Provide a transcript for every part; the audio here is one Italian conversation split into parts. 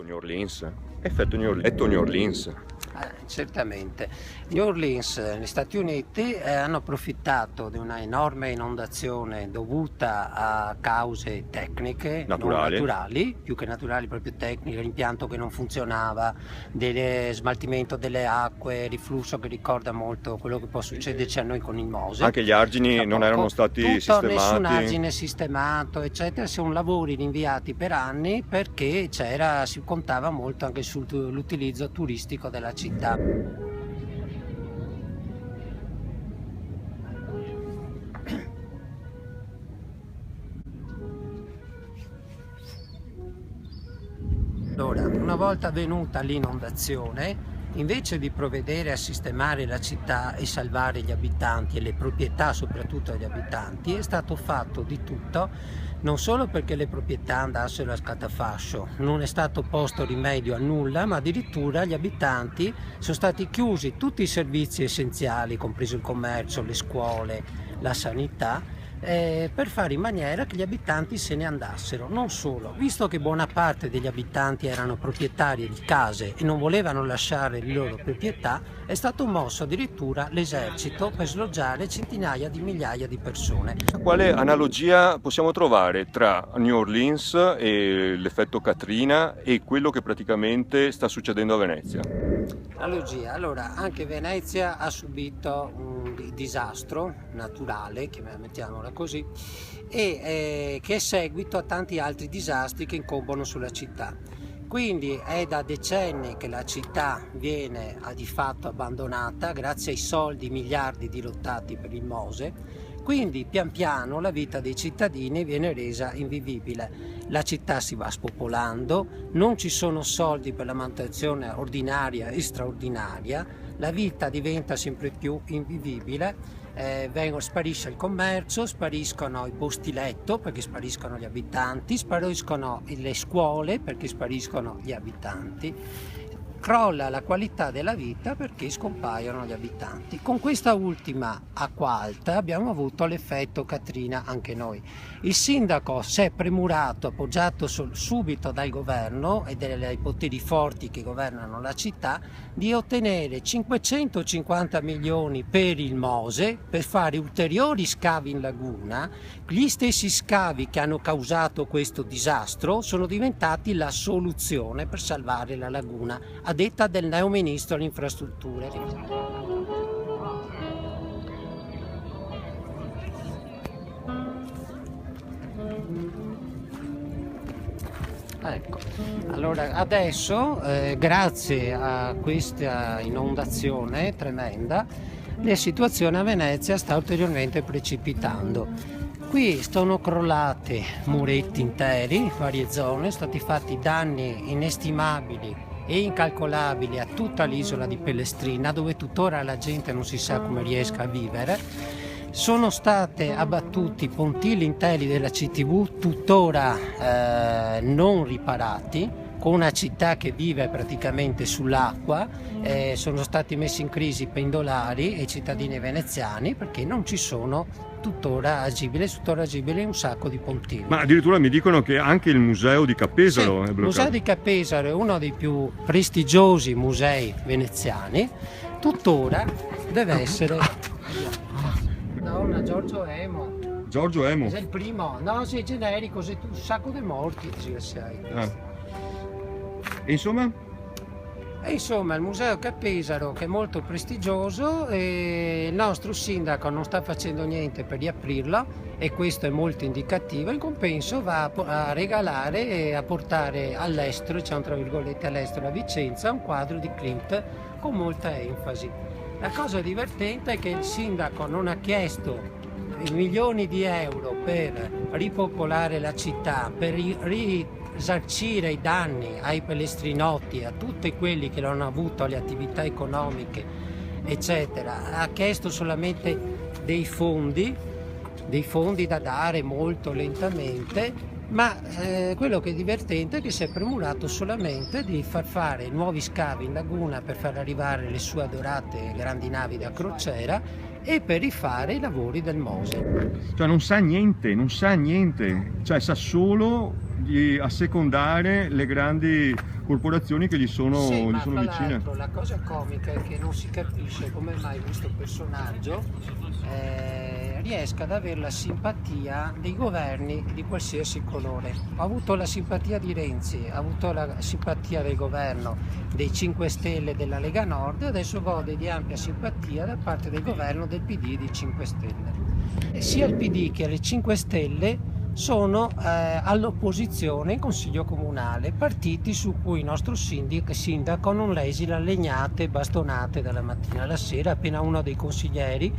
Effetto New Orleans. Effetto New Orleans. Certamente. New Orleans, negli Stati Uniti, hanno approfittato di una enorme inondazione dovuta a cause tecniche, non naturali, più che naturali, proprio tecniche, l'impianto che non funzionava, smaltimento delle acque, riflusso che ricorda molto quello che può succederci a noi con il Mose. Anche gli argini non erano stati sistemati. Nessun argine sistemato, eccetera. Sono lavori rinviati per anni perché si contava molto anche sull'utilizzo turistico della città. Allora, una volta avvenuta l'inondazione, invece di provvedere a sistemare la città e salvare gli abitanti e le proprietà soprattutto degli abitanti, è stato fatto di tutto, non solo perché le proprietà andassero a scatafascio, non è stato posto rimedio a nulla, ma addirittura gli abitanti sono stati chiusi tutti i servizi essenziali, compreso il commercio, le scuole, la sanità, per fare in maniera che gli abitanti se ne andassero. Non solo, visto che buona parte degli abitanti erano proprietari di case e non volevano lasciare le loro proprietà, è stato mosso addirittura l'esercito per sloggiare centinaia di migliaia di persone. Quale analogia possiamo trovare tra New Orleans e l'effetto Katrina e quello che praticamente sta succedendo a Venezia? Analogia, allora anche Venezia ha subito un disastro naturale, mettiamola così, e che è seguito a tanti altri disastri che incombono sulla città. Quindi è da decenni che la città viene di fatto abbandonata grazie ai soldi, miliardi dirottati per il Mose. Quindi pian piano la vita dei cittadini viene resa invivibile. La città si va spopolando, non ci sono soldi per la manutenzione ordinaria e straordinaria, la vita diventa sempre più invivibile. Sparisce il commercio, spariscono i posti letto perché spariscono gli abitanti, spariscono le scuole perché spariscono gli abitanti, crolla la qualità della vita perché scompaiono gli abitanti. Con questa ultima acqua alta abbiamo avuto l'effetto Katrina anche noi. Il sindaco si è premurato, appoggiato subito dal governo e dai poteri forti che governano la città, di ottenere 550 milioni per il Mose per fare ulteriori scavi in laguna. Gli stessi scavi che hanno causato questo disastro sono diventati la soluzione per salvare la laguna, a detta del neo ministro delle infrastrutture. Ecco, allora adesso grazie a questa inondazione tremenda la situazione a Venezia sta ulteriormente precipitando. Qui sono crollate muretti interi in varie zone, sono stati fatti danni inestimabili e incalcolabili a tutta l'isola di Pellestrina, dove tuttora la gente non si sa come riesca a vivere. Sono state abbattuti pontili interi della CTV, tuttora non riparati, con una città che vive praticamente sull'acqua. Sono stati messi in crisi i pendolari e i cittadini veneziani perché non ci sono tuttora agibili un sacco di pontili. Ma addirittura mi dicono che anche il museo di Cappesaro è bloccato. Il museo di Cappesaro è uno dei più prestigiosi musei veneziani, tuttora deve essere... No, Giorgio Emo. Giorgio Emo? È il primo, no, sei generico, sei un sacco di morti, sei. E insomma? E insomma, il museo Cappesaro, che è molto prestigioso, e il nostro sindaco non sta facendo niente per riaprirlo, e questo è molto indicativo. In compenso va a regalare e a portare all'estero, diciamo tra virgolette all'estero, a Vicenza, un quadro di Klimt con molta enfasi. La cosa divertente è che il sindaco non ha chiesto milioni di euro per ripopolare la città, per risarcire i danni ai pelestrinoti, a tutti quelli che non hanno avuto le attività economiche, eccetera. Ha chiesto solamente dei fondi da dare molto lentamente, ma quello che è divertente è che si è premurato solamente di far fare nuovi scavi in laguna per far arrivare le sue adorate grandi navi da crociera e per rifare i lavori del Mose. Cioè non sa niente, cioè sa solo di assecondare le grandi corporazioni che gli sono, Sì, gli ma sono tra vicine. l'altro la cosa comica è che non si capisce come mai questo personaggio riesca ad avere la simpatia dei governi di qualsiasi colore. Ha avuto la simpatia di Renzi, ha avuto la simpatia del governo dei 5 Stelle della Lega Nord e adesso gode di ampia simpatia da parte del governo del PD di 5 Stelle. E sia il PD che le 5 Stelle sono all'opposizione in Consiglio Comunale, partiti su cui il nostro sindaco non esila legnate e bastonate dalla mattina alla sera appena uno dei consiglieri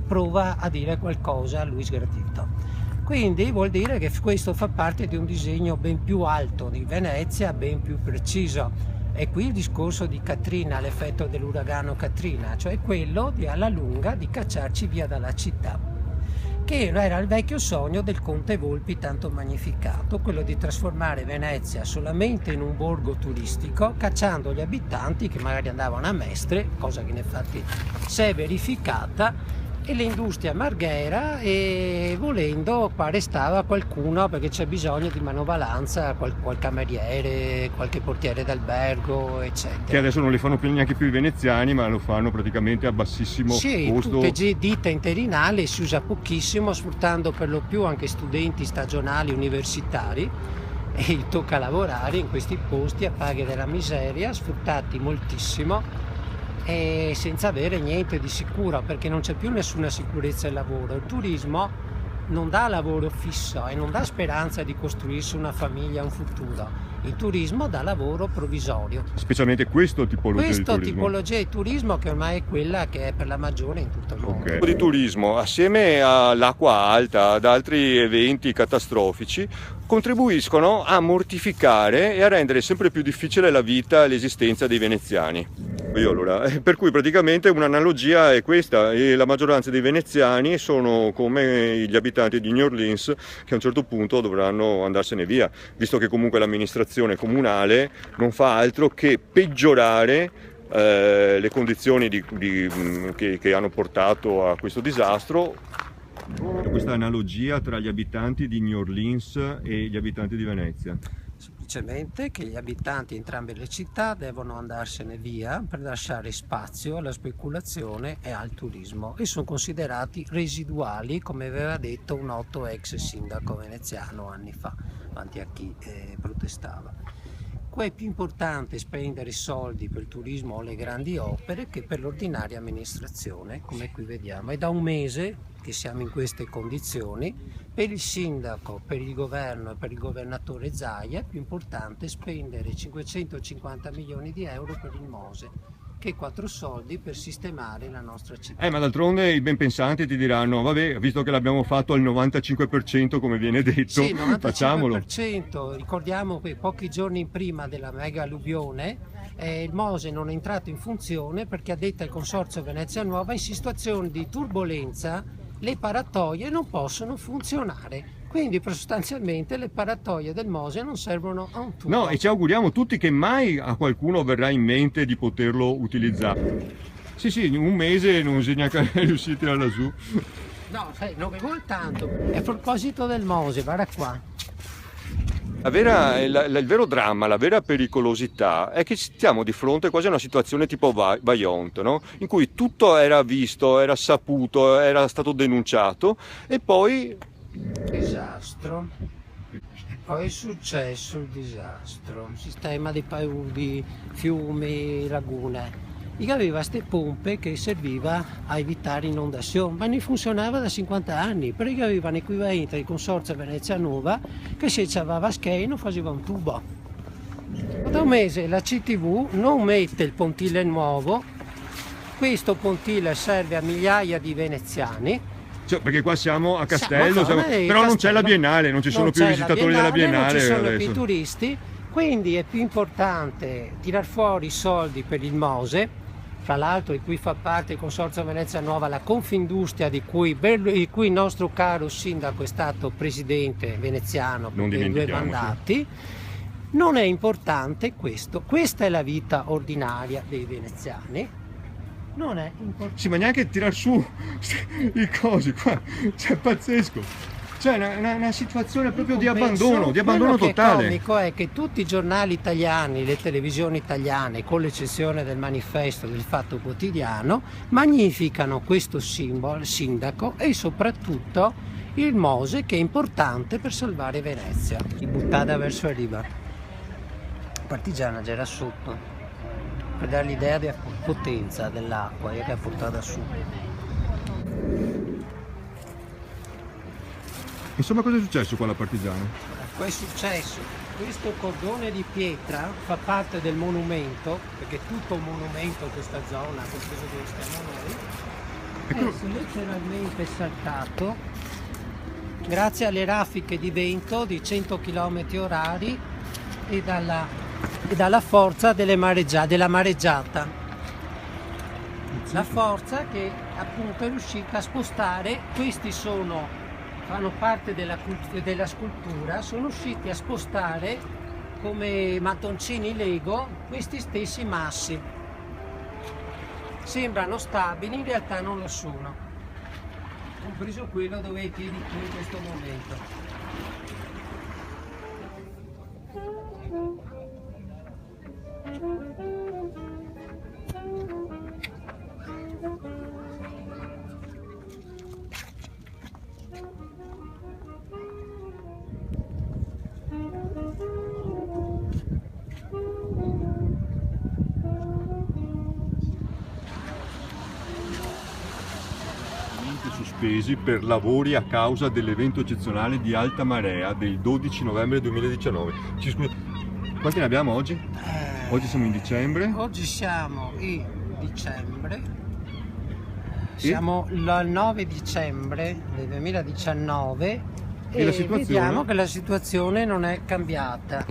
prova a dire qualcosa a lui sgradito. Quindi vuol dire che questo fa parte di un disegno ben più alto di Venezia, ben più preciso. E qui il discorso di Katrina, l'effetto dell'uragano Katrina, cioè quello di alla lunga di cacciarci via dalla città, che era il vecchio sogno del conte Volpi tanto magnificato, quello di trasformare Venezia solamente in un borgo turistico, cacciando gli abitanti che magari andavano a Mestre, cosa che in effetti si è verificata, e l'industria Marghera, e volendo qua restava qualcuno perché c'è bisogno di manovalanza, qual cameriere, qualche portiere d'albergo, eccetera. Che adesso non le fanno più neanche più i veneziani, ma lo fanno praticamente a bassissimo costo. Tutte ditte interinali, si usa pochissimo, sfruttando per lo più anche studenti stagionali universitari, e gli tocca lavorare in questi posti a paghe della miseria, sfruttati moltissimo e senza avere niente di sicuro, perché non c'è più nessuna sicurezza del lavoro. Il turismo non dà lavoro fisso e non dà speranza di costruirsi una famiglia, un futuro. Il turismo dà lavoro provvisorio. Specialmente questa tipologia di turismo che ormai è quella che è per la maggiore in tutto il mondo. Okay. Di turismo, assieme all'acqua alta, ad altri eventi catastrofici, contribuiscono a mortificare e a rendere sempre più difficile la vita e l'esistenza dei veneziani. Per cui praticamente un'analogia è questa, e la maggioranza dei veneziani sono come gli abitanti di New Orleans, che a un certo punto dovranno andarsene via, visto che comunque l'amministrazione comunale non fa altro che peggiorare le condizioni che hanno portato a questo disastro. Questa analogia tra gli abitanti di New Orleans e gli abitanti di Venezia. Semplicemente che gli abitanti di entrambe le città devono andarsene via per lasciare spazio alla speculazione e al turismo, e sono considerati residuali, come aveva detto un noto ex sindaco veneziano anni fa, davanti a chi protestava. Qua è più importante spendere soldi per il turismo o le grandi opere che per l'ordinaria amministrazione, come qui vediamo. È da un mese che siamo in queste condizioni. Per il sindaco, per il governo e per il governatore Zaia è più importante spendere 550 milioni di euro per il Mose che 4 soldi per sistemare la nostra città. Ma d'altronde i ben pensanti ti diranno, vabbè, visto che l'abbiamo fatto al 95% come viene detto, sì, 95%, facciamolo. Ricordiamo che pochi giorni prima della mega alluvione il Mose non è entrato in funzione perché, a detta il Consorzio Venezia Nuova, in situazioni di turbolenza le paratoie non possono funzionare. Quindi sostanzialmente le paratoie del Mose non servono a un tubo. No, e ci auguriamo tutti che mai a qualcuno verrà in mente di poterlo utilizzare. Sì, in un mese non bisogna riuscire da lassù. No, non mi vuol tanto. E a proposito del Mose, guarda qua. Il vero dramma, la vera pericolosità è che stiamo di fronte quasi a una situazione tipo Vajont, no? In cui tutto era visto, era saputo, era stato denunciato, e poi... Disastro. Poi è successo il disastro, sistema di paludi, fiumi, lagune. Io aveva queste pompe che serviva a evitare inondazioni, ma ne funzionava da 50 anni, perché aveva un equivalente del Consorzio Venezia Nuova che se c'aveva schei non faceva un tubo. Da un mese la CTV non mette il pontile nuovo, questo pontile serve a migliaia di veneziani. Cioè, perché qua siamo a Castello, però non c'è la Biennale, non ci sono più visitatori della Biennale. Non ci sono adesso. più turisti, quindi è più importante tirar fuori i soldi per il Mose, fra l'altro di cui fa parte il Consorzio Venezia Nuova, la Confindustria di cui il nostro caro sindaco è stato presidente veneziano per 2 mandati. Non è importante questo, questa è la vita ordinaria dei veneziani. Non è importante. Sì, ma neanche tirar su i cosi qua, cioè pazzesco. Cioè una situazione proprio di Penso, abbandono quello che totale. è comico è che tutti i giornali italiani, le televisioni italiane, con l'eccezione del Manifesto, del Fatto Quotidiano, magnificano questo simbolo, il sindaco e soprattutto il Mose, che è importante per salvare Venezia. Buttata verso la riva. Partigiana già era sotto, per dare l'idea della potenza dell'acqua che ha portato su. Insomma, cosa è successo qua alla Partigiana? Poi è successo, questo cordone di pietra fa parte del monumento, perché è tutto un monumento questa zona, compreso dove stiamo noi, è letteralmente saltato grazie alle raffiche di vento di 100 km orari e dalla forza della mareggiata. La forza che appunto è riuscita a spostare, questi fanno parte della scultura, sono riusciti a spostare come mattoncini Lego questi stessi massi. Sembrano stabili, in realtà non lo sono, compreso quello dove hai i piedi tu in questo momento. Sospesi per lavori a causa dell'evento eccezionale di alta marea del 12 novembre 2019. Quanti ne abbiamo oggi? Oggi siamo in dicembre. Oggi siamo in dicembre, siamo il 9 dicembre del 2019 e vediamo che la situazione non è cambiata.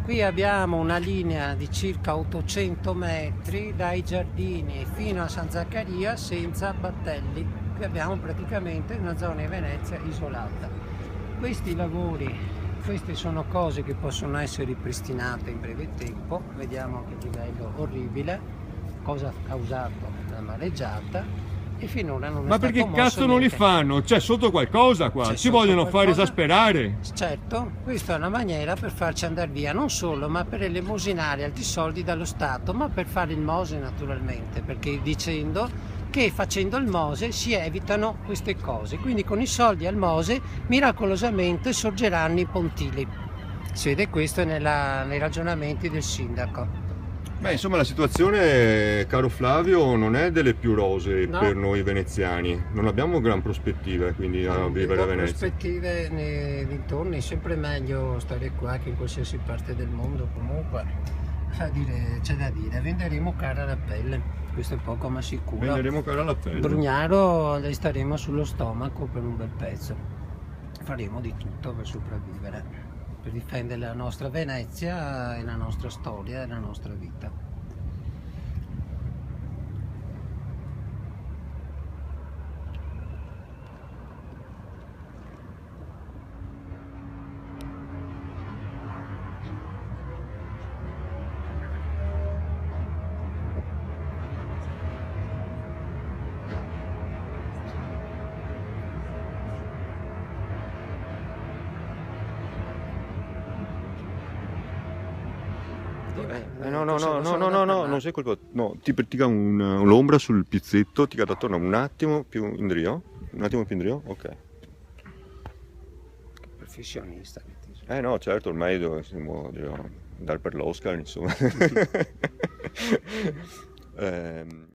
Qui abbiamo una linea di circa 800 metri dai giardini fino a San Zaccaria senza battelli. Qui abbiamo praticamente una zona di Venezia isolata. Questi lavori, queste sono cose che possono essere ripristinate in breve tempo. Vediamo che livello orribile, cosa ha causato la mareggiata. E finora non è Ma stato perché cazzo non li niente. fanno? C'è sotto qualcosa qua, C'è ci sotto vogliono fare qualcosa? esasperare. Certo, questa è una maniera per farci andare via, non solo, ma per elemosinare altri soldi dallo Stato, ma per fare il Mose naturalmente, perché dicendo che facendo il Mose si evitano queste cose, quindi con i soldi al Mose miracolosamente sorgeranno i pontili. Si vede questo nei ragionamenti del sindaco. Beh, insomma, la situazione, caro Flavio, non è delle più rosee per noi veneziani. Non abbiamo gran prospettive, quindi a vivere a Venezia. Prospettive nei dintorni, è sempre meglio stare qua che in qualsiasi parte del mondo. Comunque, c'è da dire, venderemo cara la pelle, questo è poco ma sicuro. Venderemo cara la pelle. Brugnaro le staremo sullo stomaco per un bel pezzo. Faremo di tutto per sopravvivere, per difendere la nostra Venezia e la nostra storia e la nostra vita. No, non sei colpa. No, ti dà un'ombra sul pizzetto, ti cade attorno un attimo più in drio. Un attimo più in drio, ok. Professionista che ti sono. No, certo, ormai dobbiamo dare per l'Oscar, insomma.